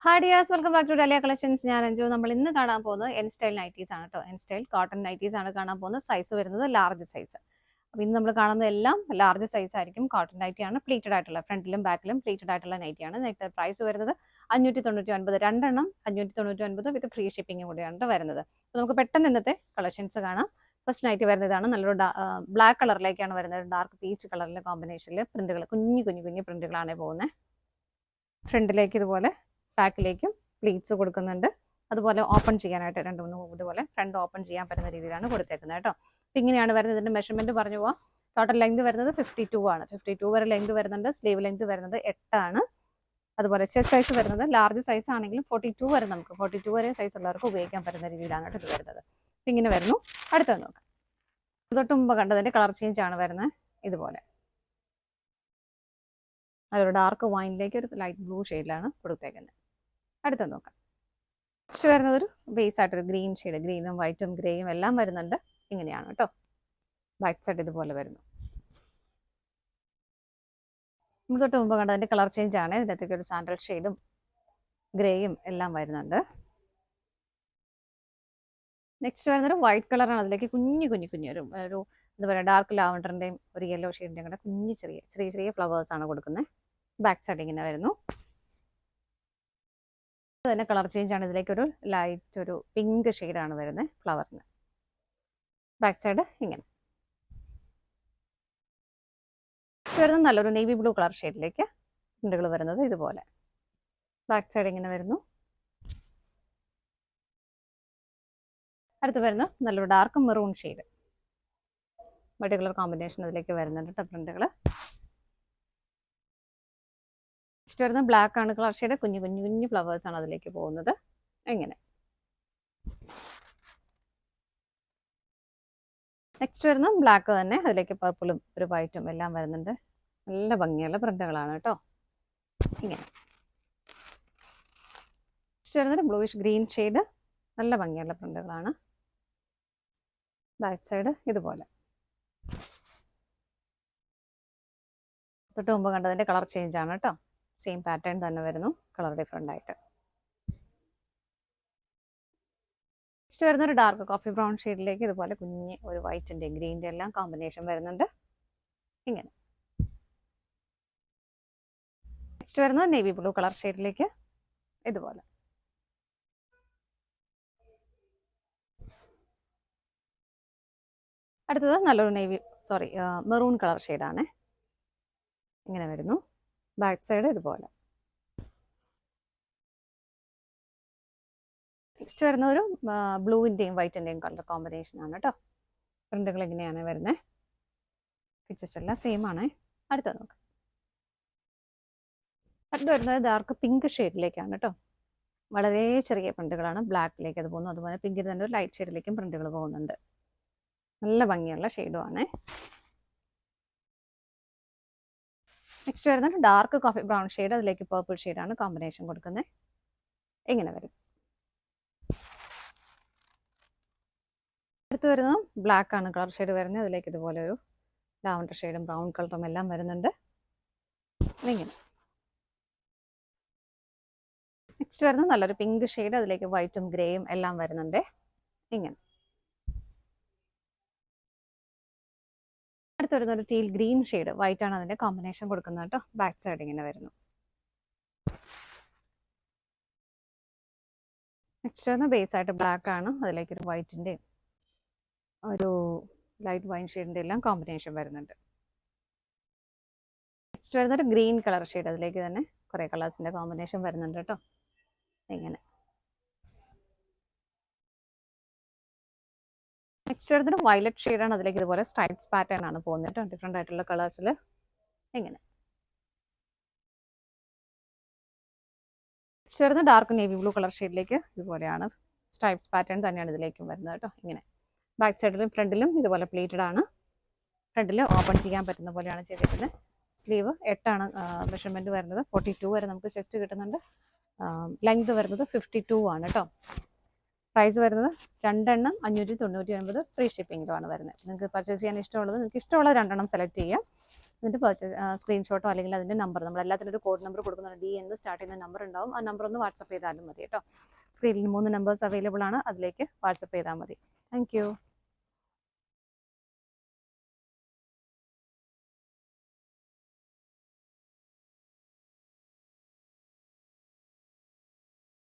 Hi dears, welcome back to Dalia collections. ഞാൻ അഞ്ജു. നമ്മൾ ഇന്ന് കാണാൻ പോകുന്നത് എൻ സ്റ്റൈൽ നൈറ്റീസ് ആണ് കേട്ടോ. എൻ സ്റ്റൈൽ കോട്ടൺ നൈറ്റീസ് ആണ് കാണാൻ പോകുന്നത്. സൈസ് വരുന്നത് ലാർജ് സൈസ്. അപ്പോൾ ഇന്ന് നമ്മൾ കാണുന്നത് എല്ലാം ലാർജ് സൈസ് ആയിരിക്കും. കോട്ടൺ നൈറ്റി ആണ്, പ്ലീറ്റഡ് ആയിട്ടുള്ള, ഫ്രണ്ടിലും ബാക്കിലും പ്ലീറ്റഡ് ആയിട്ടുള്ള നൈറ്റിയാണ്. നെറ്റ് പ്രൈസ് വരുന്നത് 599, രണ്ടെണ്ണം 599 വിത്ത് ഫ്രീ ഷിപ്പിംഗ് കൂടിയാണ് വരുന്നത്. അപ്പോൾ നമുക്ക് പെട്ടെന്ന് ഇന്നത്തെ കളക്ഷൻസ് കാണാം. ഫസ്റ്റ് നൈറ്റി വരുന്നതാണ് നല്ലൊരു ബ്ലാക്ക് കളറിലേക്കാണ് വരുന്നത്. ഡാർക്ക് പീച്ച് കളറിലെ കോമ്പിനേഷനിൽ പ്രിന്റുകൾ, കുഞ്ഞു പ്രിന്റുകളാണ് പോകുന്നത്. ഫ്രണ്ടിലേക്ക് ഇതുപോലെ, ബാക്കിലേക്കും പ്ലീറ്റ്സ് കൊടുക്കുന്നുണ്ട്. അതുപോലെ ഓപ്പൺ ചെയ്യാനായിട്ട് 2-3 ഇതുപോലെ ഫ്രണ്ട് ഓപ്പൺ ചെയ്യാൻ പറ്റുന്ന രീതിയിലാണ് കൊടുത്തേക്കുന്നത് കേട്ടോ. അപ്പം ഇങ്ങനെയാണ് വരുന്നത്. ഇതിന്റെ മെഷർമെന്റ് പറഞ്ഞു പോവാം. ടോട്ടൽ ലെങ്ത് വരുന്നത് 52 ആണ്. 52 വരെ ലെങ്ത് വരുന്നുണ്ട്. സ്ലീവ് ലെങ്ത് വരുന്നത് 8 ആണ്. അതുപോലെ ചെസ്റ്റ് സൈസ് വരുന്നത് ലാർജ് സൈസ് ആണെങ്കിലും 42 വരെ, നമുക്ക് 42 വരെ സൈസ് ഉള്ളവർക്ക് ഉപയോഗിക്കാൻ പറ്റുന്ന രീതിയിലാണ് ഇത് വരുന്നത്. അപ്പം ഇങ്ങനെ വരുന്നു. അടുത്തത് നോക്കാം. തൊട്ട് മുമ്പ് കണ്ടതിന്റെ കളർ ചേഞ്ച് ആണ് വരുന്നത്. ഇതുപോലെ അതൊരു ഡാർക്ക് വൈനിലേക്ക് ഒരു ലൈറ്റ് ബ്ലൂ ഷെയ്ഡിലാണ് കൊടുത്തേക്കുന്നത്. അടുത്ത നോക്കാം. നെക്സ്റ്റ് വരുന്നത് ഒരു ബേസ് ആയിട്ടൊരു ഗ്രീൻ ഷെയ്ഡ്, ഗ്രീനും വൈറ്റും ഗ്രേയും എല്ലാം വരുന്നുണ്ട്. ഇങ്ങനെയാണ് കേട്ടോ. ബാക്ക് സൈഡ് ഇതുപോലെ വരുന്നു. നമ്മൾ തൊട്ട് മുമ്പ് കണ്ടതിന്റെ കളർ ചേഞ്ച് ആണ്. ഇതിനകത്തേക്ക് ഒരു സാൻഡൽ ഷെയ്ഡും ഗ്രേയും എല്ലാം വരുന്നുണ്ട്. നെക്സ്റ്റ് വരുന്നൊരു വൈറ്റ് കളറാണ്. അതിലേക്ക് കുഞ്ഞു ഒരു എന്താ പറയുക, ഡാർക്ക് ലാവണ്ടറിന്റെയും ഒരു യെല്ലോ ഷെയ്ഡിന്റെയും കൂടെ കുഞ്ഞു ചെറിയ ഫ്ലവേഴ്സ് ആണ് കൊടുക്കുന്നത്. ബാക്ക് സൈഡ് ഇങ്ങനെ വരുന്നു. തന്നെ കളർ ചേഞ്ച് ആണ്. ഇതിലേക്ക് ഒരു ലൈറ്റ് ഒരു പിങ്ക് ഷെയ്ഡാണ് വരുന്നത് ഫ്ലവറിന്. ബാക്ക് സൈഡ് ഇങ്ങനെ. നെക്സ്റ്റ് വരുന്നത് നല്ലൊരു നേവി ബ്ലൂ കളർ ഷെയ്ഡിലേക്ക് പ്രിന്റുകൾ വരുന്നത് ഇതുപോലെ. ബാക്ക് സൈഡ് ഇങ്ങനെ വരുന്നു. അടുത്ത് വരുന്നത് നല്ലൊരു dark maroon shade, white colour combination അതിലേക്ക് വരുന്നുണ്ട് കേട്ടോ പ്രിന്റുകൾ. നെക്സ്റ്റ് വരുന്നത് ബ്ലാക്ക് ആണ് കളർ ഷെയ്ഡ്. കുഞ്ഞു ഫ്ലവേഴ്സ് ആണ് അതിലേക്ക് പോകുന്നത്. എങ്ങനെ. നെക്സ്റ്റ് വരുന്നത് ബ്ലാക്ക് തന്നെ, അതിലേക്ക് പർപ്പിളും ഒരു വൈറ്റും എല്ലാം വരുന്നുണ്ട്. നല്ല ഭംഗിയുള്ള പ്രിന്റുകളാണ് കേട്ടോ. ഇങ്ങനെ. നെക്സ്റ്റ് വരുന്നത് ബ്ലൂയിഷ് ഗ്രീൻ ഷെയ്ഡ്, നല്ല ഭംഗിയുള്ള പ്രിന്റുകളാണ്. ബാക്ക് സൈഡ് ഇതുപോലെ. തൊട്ട് മുമ്പ് കണ്ടതിന്റെ കളർ ചേഞ്ച് ആണ് കേട്ടോ. സെയിം പാറ്റേൺ തന്നെ വരുന്നു, കളർ ഡിഫറെൻ്റ് ആയിട്ട്. നെക്സ്റ്റ് വരുന്ന ഒരു ഡാർക്ക് കോഫി ബ്രൗൺ ഷെയ്ഡിലേക്ക് ഇതുപോലെ കുഞ്ഞ് ഒരു വൈറ്റിൻ്റെ ഗ്രീൻ്റെ എല്ലാം കോമ്പിനേഷൻ വരുന്നുണ്ട്. ഇങ്ങനെ. നെക്സ്റ്റ് വരുന്നത് നേവി ബ്ലൂ കളർ ഷെയ്ഡിലേക്ക് ഇതുപോലെ. അടുത്തത് നല്ലൊരു മെറൂൺ കളർ ഷെയ്ഡാണ്. ഇങ്ങനെ വരുന്നു. ബാക്ക് സൈഡ് ഇതുപോലെ. നെക്സ്റ്റ് വരുന്ന ഒരു ബ്ലൂവിൻ്റെയും വൈറ്റിൻ്റെയും കളർ കോമ്പിനേഷൻ ആണ് കേട്ടോ. പ്രിന്റുകൾ ഇങ്ങനെയാണ് വരുന്നത്. പിക്ചേഴ്സ് എല്ലാം സെയിം ആണ്. അടുത്തത് നോക്കാം. അടുത്ത് വരുന്നത് ഡാർക്ക് പിങ്ക് ഷെയ്ഡിലേക്കാണ് കേട്ടോ. വളരെ ചെറിയ പ്രിന്റുകളാണ്. ബ്ലാക്കിലേക്ക് അത് പോകുന്നു. അതുപോലെ പിങ്കിൽ തന്നെ ഒരു ലൈറ്റ് ഷെയ്ഡിലേക്കും പ്രിന്റുകൾ പോകുന്നുണ്ട്. നല്ല ഭംഗിയുള്ള ഷെയ്ഡുമാണ്. നെക്സ്റ്റ് വരുന്നത് ഡാർക്ക് കോഫി ബ്രൗൺ ഷെയ്ഡ്, അതിലേക്ക് പർപ്പിൾ ഷെയ്ഡാണ് കോമ്പിനേഷൻ കൊടുക്കുന്നത്. എങ്ങനെ വരും. അടുത്ത് വരുന്നത് ബ്ലാക്ക് ആണ് കളർ ഷെയ്ഡ് വരുന്നത്. അതിലേക്ക് ഇതുപോലെ ഒരു ലാവണ്ടർ ഷെയ്ഡും ബ്രൗൺ കളറും എല്ലാം വരുന്നുണ്ട്. ഇങ്ങനെ. നെക്സ്റ്റ് വരുന്നത് നല്ലൊരു പിങ്ക് ഷെയ്ഡ്, അതിലേക്ക് വൈറ്റും ഗ്രേയും എല്ലാം വരുന്നുണ്ട്. ഇങ്ങനെ. അടുത്ത് വരുന്ന ഒരു ടീൽ ഗ്രീൻ ഷെയ്ഡ്, വൈറ്റ് ആണ് അതിന്റെ കോമ്പിനേഷൻ കൊടുക്കുന്നത് കേട്ടോ. ബാക്ക് സൈഡ് ഇങ്ങനെ വരുന്നു. നെക്സ്റ്റ് വരുന്ന ബേസ് ആയിട്ട് ബ്ലാക്ക് ആണ്, അതിലേക്ക് ഒരു വൈറ്റിന്റെ ഒരു ലൈറ്റ് വൈൻ ഷെയ്ഡിന്റെ എല്ലാം കോമ്പിനേഷൻ വരുന്നുണ്ട്. നെക്സ്റ്റ് വരുന്ന ഒരു ഗ്രീൻ കളർ ഷെയ്ഡ്, അതിലേക്ക് തന്നെ കുറെ കളേഴ്സിന്റെ കോമ്പിനേഷൻ വരുന്നുണ്ട് കേട്ടോ. ഇങ്ങനെ. നെക്സ്റ്റ് വരുന്നത് വയലറ്റ് ഷെയ്ഡാണ്, അതിലേക്ക് ഇതുപോലെ സ്ട്രൈപ്സ് പാറ്റേൺ ആണ് പോകുന്നത് കേട്ടോ. ഡിഫറെൻ്റ് ആയിട്ടുള്ള കളേഴ്സിൽ. ഇങ്ങനെ. നെക്സ്റ്റ് വരുന്നത് ഡാർക്ക് നേവി ബ്ലൂ കളർ ഷെയ്ഡിലേക്ക് ഇതുപോലെയാണ് സ്ട്രൈപ്സ് പാറ്റേൺ തന്നെയാണ് ഇതിലേക്കും വരുന്നത് കേട്ടോ. ഇങ്ങനെ. ബാക്ക് സൈഡിലും ഫ്രണ്ടിലും ഇതുപോലെ പ്ലേറ്റഡ് ആണ്. ഫ്രണ്ടിൽ ഓപ്പൺ ചെയ്യാൻ പറ്റുന്ന പോലെയാണ് ചെയ്തിരിക്കുന്നത്. സ്ലീവ് 8 ആണ് മെഷർമെന്റ് വരുന്നത്. 42 വരെ നമുക്ക് ചെസ്റ്റ് കിട്ടുന്നുണ്ട്. ലെങ്ത് വരുന്നത് 52 ആണ് കേട്ടോ. പ്രൈസ് വരുന്നത് രണ്ടെണ്ണം 599, ഫ്രീ ഷിപ്പിങ്ങിലുമാണ് വരുന്നത്. നിങ്ങൾക്ക് പർച്ചേസ് ചെയ്യാൻ ഇഷ്ടമുള്ളത്, നിങ്ങൾക്ക് ഇഷ്ടമുള്ള രണ്ടെണ്ണം സെലക്ട് ചെയ്യാം. എന്നിട്ട് സ്ക്രീൻഷോട്ടോ അല്ലെങ്കിൽ അതിൻ്റെ നമ്പർ, നമ്മൾ എല്ലാത്തിനും ഒരു കോഡ് നമ്പർ കൊടുക്കുന്നുണ്ട്, ഡി എന്ന് സ്റ്റാർട്ട് ചെയ്യുന്ന നമ്പർ ഉണ്ടാവും, ആ നമ്പർ ഒന്ന് വാട്സപ്പ് ചെയ്താലും മതി കേട്ടോ. സ്ക്രീനിൽ 3 നമ്പേഴ്സ് അവൈലബിൾ ആണ്, അതിലേക്ക് വാട്സപ്പ് ചെയ്താൽ മതി. താങ്ക്